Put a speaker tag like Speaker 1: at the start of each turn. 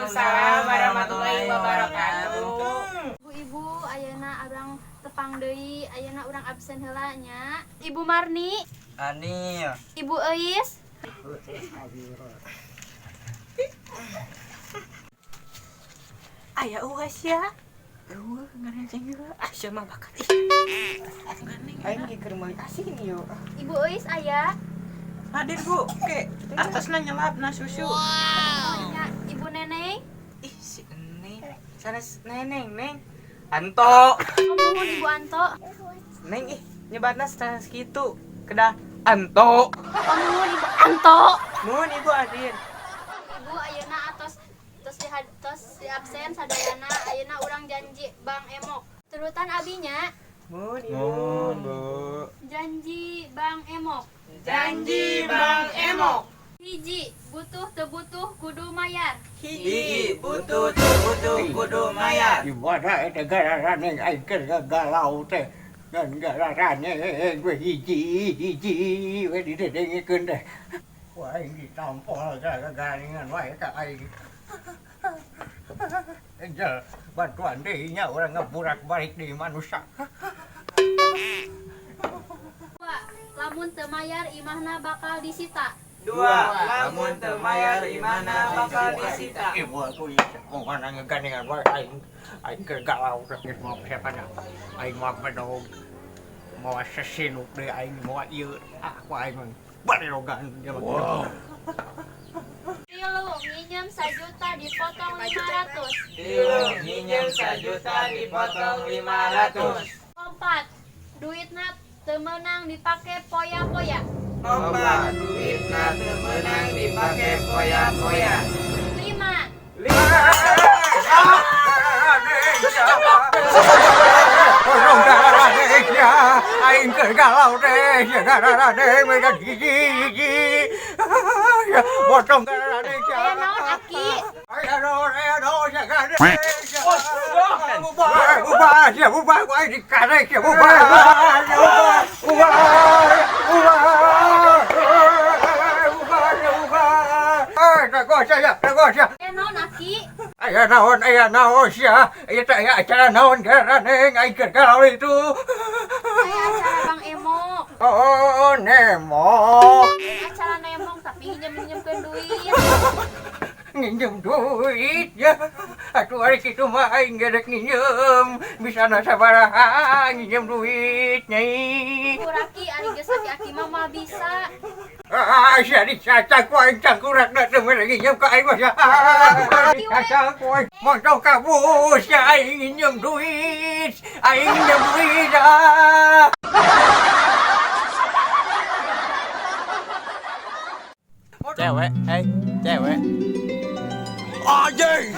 Speaker 1: Waalaikumsalam warahmatullahi wabarakatuh.
Speaker 2: Ibu-ibu, ayeuna urang tepang deui, ayeuna urang absen heula nya. Ibu Marni,
Speaker 1: Ani,
Speaker 2: Ibu Eis.
Speaker 3: Aya uas ya. Ngarenceng heula. Asya mah bakat. Aing ge keur meuli asin ieu.
Speaker 2: Ibu Eis aya.
Speaker 3: Hadir Bu, ke atasna nyelapna susu.
Speaker 2: Oh, nya Ibu Neneng.
Speaker 3: Ih si Neng, sanes Neneng, Neng. Anto.
Speaker 2: Nuhun Ibu Anto.
Speaker 3: Neng ih nyebatna sanes kitu. Kedah Anto.
Speaker 2: Nuhun Ibu Anto.
Speaker 3: Nuhun Ibu hadir.
Speaker 2: Ibu ayeuna atos di absen sadayana ayeuna urang janji Bang Emok. Turutan abinya
Speaker 3: Nuhun Ibu.
Speaker 1: Nuhun, Bu.
Speaker 2: janji Bang Emok.
Speaker 1: Janji Bang Emok.
Speaker 2: Hiji, butuh teu butuh kudu mayar.
Speaker 1: Hiji butuh teu butuh kudu mayar.
Speaker 4: Gimana eta gararane aing keur galau teh. Dan gararane gue hiji we didedengekeun teh. Wah aing ditampol gara-garangan wae ka aing. Enjal bantuan deui nya urang ngeburak-balik di manusia.
Speaker 2: Dua, lamun teu mayar imahna bakal disita.
Speaker 1: Dua, lamun teu mayar imana bakal disita.
Speaker 4: Ibu aku mau mana ngegandengan wae aing keur galau teh geus mau siapana. Aing mah pedog mau sesinuk deui aing mau ieu aku aing barerogan. Wow.
Speaker 2: Tilu, nginjem 1 juta dipotong 500.
Speaker 1: Tilu, nginjem 1 juta dipotong 500.
Speaker 2: 4, duitna teu meunang dipake poya-poya.
Speaker 1: Opat, duitna teu meunang dipake poya-poya.
Speaker 2: 5,
Speaker 4: Potong gararane ya, aing keur galau teh, ya gararane mereka gigi. Ya potong gararane ya.
Speaker 2: aya naon Aki?
Speaker 4: Ayo, ya gararane. Ubah, gua dikarek ya, ubah.
Speaker 2: Aya naon Aki?
Speaker 4: Aya naon sia. Aya teh aya acara naon gararane aing keur galau itu.
Speaker 2: Aya acara Bang Emok.
Speaker 4: Oh, nemok.
Speaker 2: Acara nemong tapi nginjem-nginjemkeun duit.
Speaker 4: Nginjem duit ya. Atuh ari kitu mah aing gedek nginjem. Bisana sabaraha nginjem duit nyai.
Speaker 2: Kuraki ari geus aki-aki mah mah bisa.
Speaker 4: Sia dicacak ku aing cangkurakna teu mere nginjem ka aing mah sia. Dicacak ku aing montong kabus ya aing nginjem duit. Aing nginjem duit ah.
Speaker 5: Cewek, cewek.
Speaker 4: Anjing.